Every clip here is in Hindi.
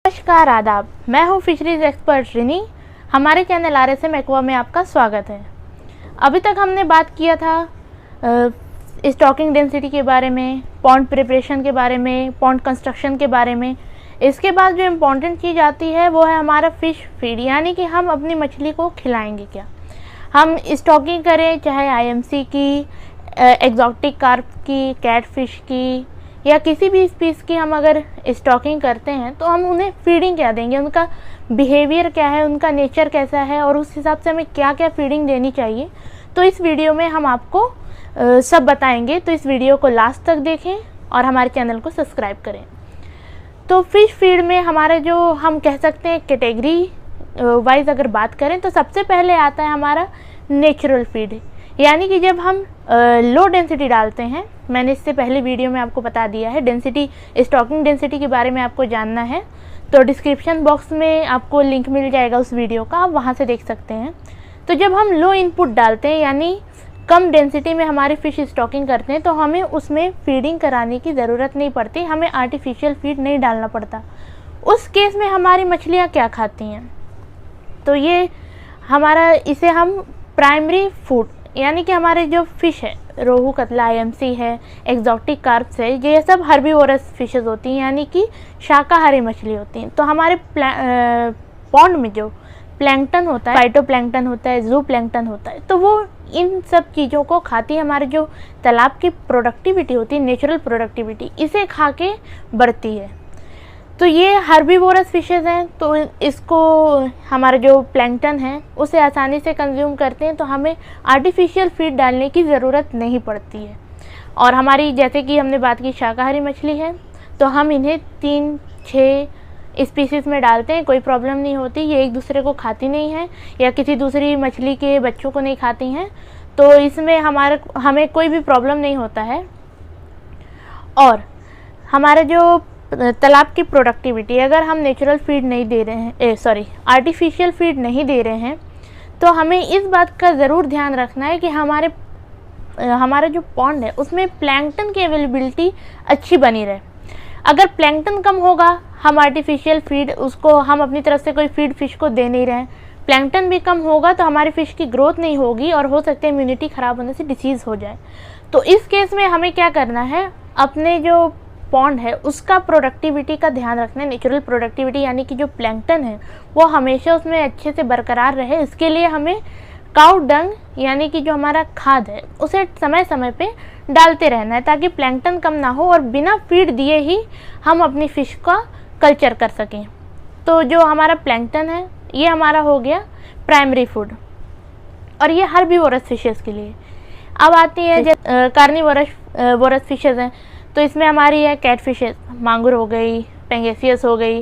नमस्कार आदाब, मैं हूं फिशरीज एक्सपर्ट रिनी। हमारे चैनल RSM एक्वा में आपका स्वागत है। अभी तक हमने बात किया था स्टॉकिंग डेंसिटी के बारे में, पॉन्ड प्रिपरेशन के बारे में, पॉन्ड कंस्ट्रक्शन के बारे में। इसके बाद जो इम्पोर्टेंट चीज़ आती है वो है हमारा फ़िश फीड, यानी कि हम अपनी मछली को खिलाएंगे क्या। हम स्टॉकिंग करें चाहे IMC की, एक्जॉटिक कार्प की, कैटफिश की या किसी भी स्पीस की हम अगर स्टॉकिंग करते हैं तो हम उन्हें फीडिंग क्या देंगे, उनका बिहेवियर क्या है, उनका नेचर कैसा है और उस हिसाब से हमें क्या क्या फीडिंग देनी चाहिए। तो इस वीडियो में हम आपको सब बताएंगे। तो इस वीडियो को लास्ट तक देखें और हमारे चैनल को सब्सक्राइब करें। तो फिश फीड में हमारा जो हम कह सकते हैं कैटेगरी वाइज अगर बात करें तो सबसे पहले आता है हमारा नेचुरल फीड, यानी कि जब हम लो डेंसिटी डालते हैं। मैंने इससे पहले वीडियो में आपको बता दिया है, डेंसिटी स्टॉकिंग डेंसिटी के बारे में आपको जानना है तो डिस्क्रिप्शन बॉक्स में आपको लिंक मिल जाएगा उस वीडियो का, आप वहाँ से देख सकते हैं। तो जब हम लो इनपुट डालते हैं यानी कम डेंसिटी में हमारी फ़िश स्टॉकिंग करते हैं तो हमें उसमें फीडिंग कराने की ज़रूरत नहीं पड़ती, हमें आर्टिफिशियल फीड नहीं डालना पड़ता। उस केस में हमारी मछलियाँ क्या खाती हैं, तो ये हमारा इसे हम प्राइमरी फूड यानी कि हमारे जो फ़िश है, रोहू, कतला, IMC है, एक्जॉटिक कार्प्स है, ये सब हर्बीवोरस फिशेस होती हैं यानी कि शाकाहारी मछली होती हैं। तो हमारे पॉन्ड में जो प्लैंकटन होता है, फाइटोप्लैंकटन होता है, जू प्लैंकटन होता है, तो वो इन सब चीज़ों को खाती है। हमारे जो तालाब की प्रोडक्टिविटी होती है, नेचुरल प्रोडक्टिविटी, इसे खा के बढ़ती है। तो ये हर्बीवोरस फिशेस हैं, तो इसको हमारा जो प्लैंकटन है उसे आसानी से कंज्यूम करते हैं, तो हमें आर्टिफिशियल फीड डालने की ज़रूरत नहीं पड़ती है। और हमारी जैसे कि हमने बात की शाकाहारी मछली है तो हम इन्हें 3-6 स्पीसीज़ में डालते हैं, कोई प्रॉब्लम नहीं होती। ये एक दूसरे को खाती नहीं है या किसी दूसरी मछली के बच्चों को नहीं खाती हैं, तो इसमें हमें कोई भी प्रॉब्लम नहीं होता है। और हमारा जो तालाब की प्रोडक्टिविटी, अगर हम नेचुरल फीड नहीं दे रहे हैं, आर्टिफिशियल फीड नहीं दे रहे हैं, तो हमें इस बात का ज़रूर ध्यान रखना है कि हमारा जो पॉन्ड है उसमें प्लैंकटन की अवेलेबिलिटी अच्छी बनी रहे। अगर प्लैंकटन कम होगा, हम आर्टिफिशियल फीड उसको हम अपनी तरफ से कोई फीड फ़िश को दे नहीं रहे हैं, प्लैंकटन भी कम होगा तो हमारी फ़िश की ग्रोथ नहीं होगी और हो सकता है इम्यूनिटी ख़राब होने से डिसीज़ हो जाए। तो इस केस में हमें क्या करना है, अपने जो पॉन्ड है उसका प्रोडक्टिविटी का ध्यान रखना है। नेचुरल प्रोडक्टिविटी यानी कि जो प्लैंकटन है वो हमेशा उसमें अच्छे से बरकरार रहे, इसके लिए हमें काउ डंग यानी कि जो हमारा खाद है उसे समय समय पे डालते रहना है, ताकि प्लैंकटन कम ना हो और बिना फीड दिए ही हम अपनी फ़िश का कल्चर कर सकें। तो जो हमारा प्लैंकटन है ये हमारा हो गया प्राइमरी फूड, और ये हर्बीवोरस फिशेस के लिए। अब आती है कार्निवोरस फिशेस हैं, तो इसमें हमारी है कैट फिशेस, मांगुर हो गई, पेंगेसियस हो गई,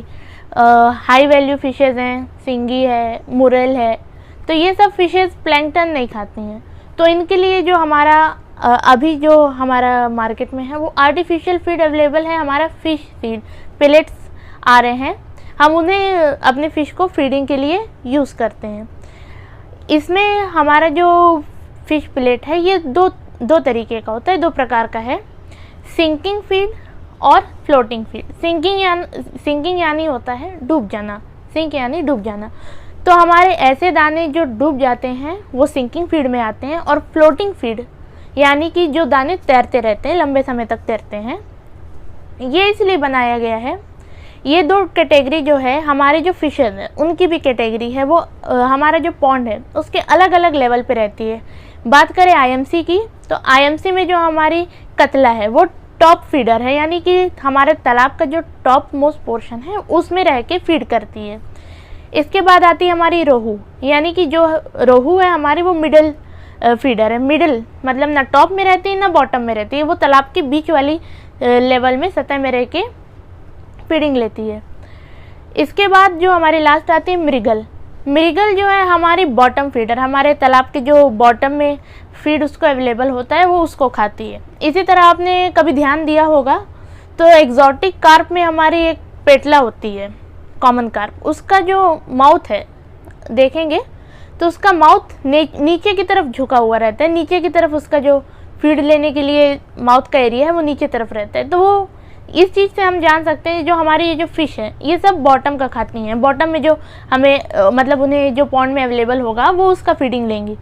हाई वैल्यू फिशेस हैं, सिंगी है, मुरल है। तो ये सब फिशेस प्लैंकटन नहीं खाती हैं, तो इनके लिए जो हमारा अभी जो हमारा मार्केट में है वो आर्टिफिशियल फीड अवेलेबल है। हमारा फ़िश फीड पेलेट्स आ रहे हैं, हम उन्हें अपने फ़िश को फीडिंग के लिए यूज़ करते हैं। इसमें हमारा जो फ़िश पेलेट है ये दो तरीके का होता है, 2 प्रकार का है, सिंकिंग फीड और फ्लोटिंग फीड। सिंकिंग यानी होता है डूब जाना, सिंक यानी डूब जाना। तो हमारे ऐसे दाने जो डूब जाते हैं वो सिंकिंग फीड में आते हैं, और फ्लोटिंग फीड यानी कि जो दाने तैरते रहते हैं, लंबे समय तक तैरते हैं, ये इसलिए बनाया गया है। ये 2 कैटेगरी जो है हमारे जो फिशेज हैं उनकी भी कैटेगरी है, वो हमारा जो पॉन्ड है उसके अलग अलग लेवल पे रहती है। बात करें IMC की, तो IMC में जो हमारी कतला है वो टॉप फीडर है, यानी कि हमारे तालाब का जो टॉप मोस्ट पोर्शन है उसमें रह के फीड करती है। इसके बाद आती है हमारी रोहू, यानी कि जो रोहू है हमारी वो मिडल फीडर है। मिडल मतलब ना टॉप में रहती है ना बॉटम में रहती है, वो तालाब के बीच वाली लेवल में, सतह में रह के फीडिंग लेती है। इसके बाद जो हमारी लास्ट आती है मृगल। मृगल जो है हमारी बॉटम फीडर, हमारे तालाब के जो बॉटम में फीड उसको अवेलेबल होता है वो उसको खाती है। इसी तरह आपने कभी ध्यान दिया होगा तो एक्जॉटिक कार्प में हमारी एक पेटला होती है, कॉमन कार्प, उसका जो माउथ है देखेंगे तो उसका माउथ नीचे की तरफ झुका हुआ रहता है, नीचे की तरफ उसका जो फीड लेने के लिए माउथ का एरिया है वो नीचे तरफ रहता है। तो वो इस चीज़ से हम जान सकते हैं जो हमारी ये जो फ़िश है ये सब बॉटम का खाती हैं, बॉटम में जो हमें मतलब उन्हें जो पॉन्ड में अवेलेबल होगा वो उसका फीडिंग लेंगी।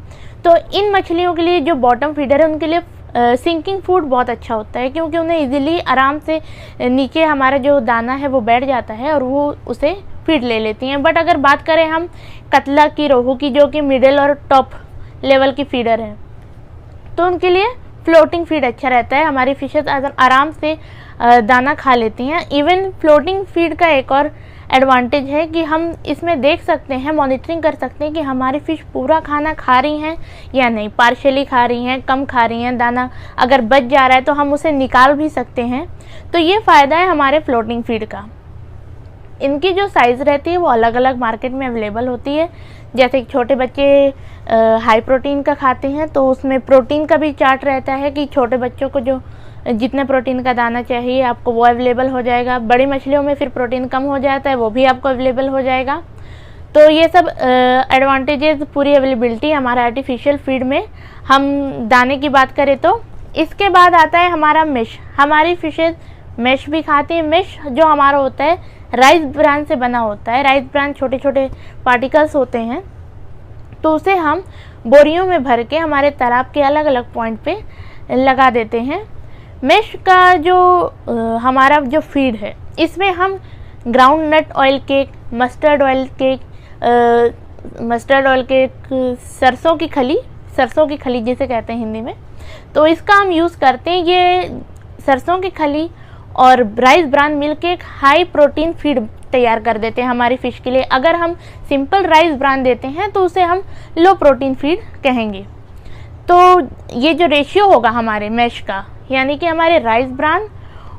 तो इन मछलियों के लिए जो बॉटम फीडर है उनके लिए सिंकिंग फूड बहुत अच्छा होता है, क्योंकि उन्हें इजीली आराम से नीचे हमारा जो दाना है वो बैठ जाता है और वो उसे फीड ले लेती हैं। बट अगर बात करें हम कतला की, रोहू की, जो कि मिडिल और टॉप लेवल की फीडर है, तो उनके लिए फ्लोटिंग फीड अच्छा रहता है। हमारी फिशेस आराम से दाना खा लेती हैं। इवन फ्लोटिंग फीड का एक और एडवांटेज है कि हम इसमें देख सकते हैं, मॉनिटरिंग कर सकते हैं कि हमारी फ़िश पूरा खाना खा रही हैं या नहीं, पार्शियली खा रही हैं, कम खा रही हैं, दाना अगर बच जा रहा है तो हम उसे निकाल भी सकते हैं। तो ये फ़ायदा है हमारे फ्लोटिंग फीड का। इनकी जो साइज़ रहती है वो अलग अलग मार्केट में अवेलेबल होती है। जैसे छोटे बच्चे हाई प्रोटीन का खाते हैं तो उसमें प्रोटीन का भी चार्ट रहता है कि छोटे बच्चों को जो जितने प्रोटीन का दाना चाहिए आपको वो अवेलेबल हो जाएगा। बड़ी मछलियों में फिर प्रोटीन कम हो जाता है, वो भी आपको अवेलेबल हो जाएगा। तो ये सब एडवांटेजेस, पूरी अवेलेबिलिटी हमारा आर्टिफिशियल फीड में। हम दाने की बात करें तो इसके बाद आता है हमारा मेश। हमारी फिशेज मेश भी खाती हैं। मेश जो हमारा होता है राइस ब्रान से बना होता है। राइस ब्रान छोटे छोटे पार्टिकल्स होते हैं, तो उसे हम बोरियों में भर के हमारे तालाब के अलग अलग पॉइंट पे लगा देते हैं। मेश का जो हमारा जो फीड है इसमें हम groundnut oil cake, mustard oil cake, सरसों की खली जिसे कहते हैं हिंदी में, तो इसका हम यूज़ करते हैं। ये सरसों की खली और राइस ब्रान मिलके एक हाई प्रोटीन फीड तैयार कर देते हैं हमारी फ़िश के लिए। अगर हम सिंपल राइस ब्रान देते हैं तो उसे हम लो प्रोटीन फीड कहेंगे। तो ये जो रेशियो होगा हमारे मैश का, यानी कि हमारे राइस ब्रान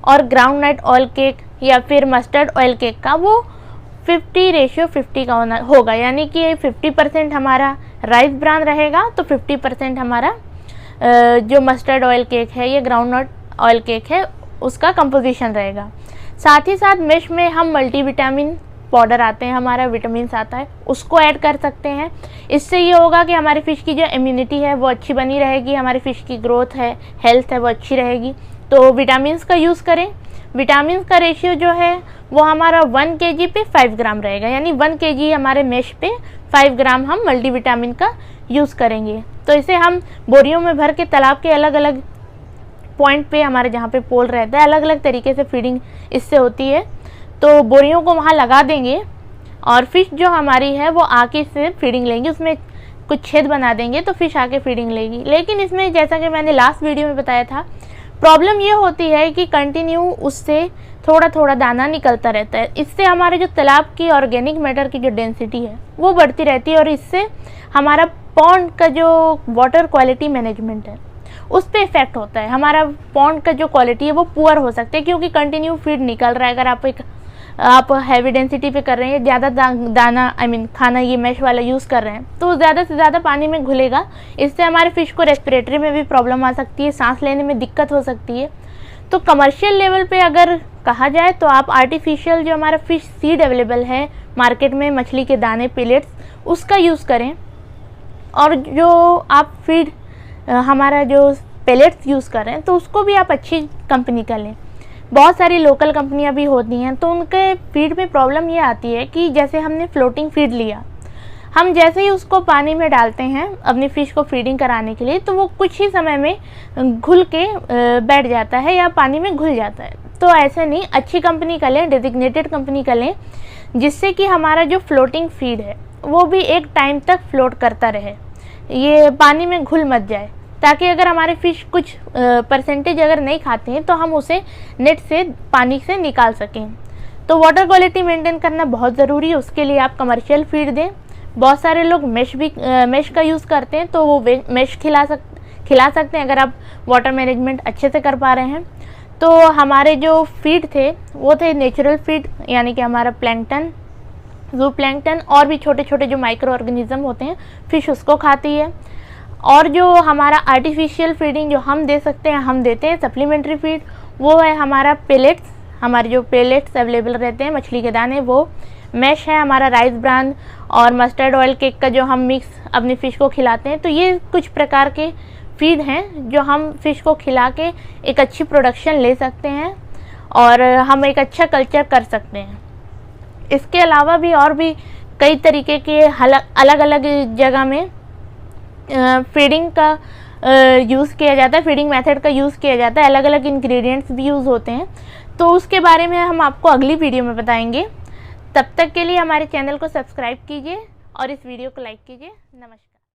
और ग्राउंड नट ऑयल केक या फिर मस्टर्ड ऑयल केक का, वो 50:50 का होगा। यानी कि 50% हमारा राइस ब्रान रहेगा तो 50% हमारा जो मस्टर्ड ऑयल केक है या ग्राउंड नट ऑयल केक है उसका कंपोजिशन रहेगा। साथ ही साथ मेश में हम मल्टीविटामिन पाउडर आते हैं, हमारा विटामिन आता है, उसको ऐड कर सकते हैं। इससे ये होगा कि हमारी फ़िश की जो इम्यूनिटी है वो अच्छी बनी रहेगी, हमारी फ़िश की ग्रोथ है, हेल्थ है, वो अच्छी रहेगी। तो विटामिन का यूज़ करें। विटामिन का रेशियो जो है वो हमारा 1 kg पे 5 ग्राम रहेगा, यानी 1 kg हमारे मेश पे 5 ग्राम हम मल्टीविटामिन का यूज़ करेंगे। तो इसे हम बोरियों में भर के तालाब के अलग अलग पॉइंट पे, हमारे जहाँ पे पोल रहता है, अलग अलग तरीके से फीडिंग इससे होती है। तो बोरियों को वहाँ लगा देंगे और फिश जो हमारी है वो आके इससे फीडिंग लेंगी। उसमें कुछ छेद बना देंगे तो फिश आके फीडिंग लेगी। लेकिन इसमें जैसा कि मैंने लास्ट वीडियो में बताया था, प्रॉब्लम ये होती है कि कंटिन्यू उससे थोड़ा थोड़ा दाना निकलता रहता है। इससे हमारे जो तालाब की ऑर्गेनिक मैटर की जो डेंसिटी है वो बढ़ती रहती है और इससे हमारा पॉन्ड का जो वाटर क्वालिटी मैनेजमेंट है उस पर इफेक्ट होता है। हमारा पॉन्ड का जो क्वालिटी है वो पुअर हो सकता है, क्योंकि कंटिन्यू फीड निकल रहा है। अगर आप हैवी डेंसिटी पे कर रहे हैं, ज़्यादा दाना खाना ये मैश वाला यूज़ कर रहे हैं, तो ज़्यादा से ज़्यादा पानी में घुलेगा। इससे हमारे फ़िश को रेस्पिरेटरी में भी प्रॉब्लम आ सकती है, सांस लेने में दिक्कत हो सकती है। तो कमर्शियल लेवल पे अगर कहा जाए तो आप आर्टिफिशियल जो हमारा फ़िश सीड अवेलेबल है मार्केट में, मछली के दाने, पेलेट्स, उसका यूज़ करें। और जो आप फीड हमारा जो पेलेट्स यूज़ कर रहे हैं तो उसको भी आप अच्छी कंपनी का लें। बहुत सारी लोकल कंपनियां भी होती हैं, तो उनके फीड में प्रॉब्लम ये आती है कि जैसे हमने फ्लोटिंग फीड लिया, हम जैसे ही उसको पानी में डालते हैं अपनी फ़िश को फीडिंग कराने के लिए, तो वो कुछ ही समय में घुल के बैठ जाता है या पानी में घुल जाता है। तो ऐसे नहीं, अच्छी कंपनी का लें, डेजिग्नेटेड कंपनी का लें, जिससे कि हमारा जो फ्लोटिंग फीड है वो भी एक टाइम तक फ्लोट करता रहे, ये पानी में घुल मत जाए, ताकि अगर हमारे फ़िश कुछ परसेंटेज अगर नहीं खाते हैं तो हम उसे नेट से, पानी से निकाल सकें। तो वाटर क्वालिटी मेंटेन करना बहुत ज़रूरी है, उसके लिए आप कमर्शियल फीड दें। बहुत सारे लोग मेश का यूज़ करते हैं, तो वो मेश खिला सकते हैं अगर आप वाटर मैनेजमेंट अच्छे से कर पा रहे हैं। तो हमारे जो फीड थे वो थे नेचुरल फीड, यानी कि हमारा प्लैंकटन, जू प्लैंकटन और भी छोटे छोटे जो माइक्रो ऑर्गेनिज्म होते हैं, फ़िश उसको खाती है। और जो हमारा आर्टिफिशियल फीडिंग जो हम दे सकते हैं, हम देते हैं सप्लीमेंट्री फीड, वो है हमारा पेलेट्स। हमारे जो पेलेट्स अवेलेबल रहते हैं मछली के दाने, वो मैश है हमारा राइस ब्रान और मस्टर्ड ऑयल केक का जो हम मिक्स अपनी फ़िश को खिलाते हैं। तो ये कुछ प्रकार के फीड हैं जो हम फ़िश को खिला के एक अच्छी प्रोडक्शन ले सकते हैं। और हम एक अच्छा कल्चर कर सकते हैं। इसके अलावा भी और भी कई तरीके के अलग अलग जगह में फीडिंग का यूज़ किया जाता है, फीडिंग मेथड का यूज़ किया जाता है, अलग अलग इंग्रेडिएंट्स भी यूज़ होते हैं। तो उसके बारे में हम आपको अगली वीडियो में बताएंगे। तब तक के लिए हमारे चैनल को सब्सक्राइब कीजिए और इस वीडियो को लाइक कीजिए। नमस्कार।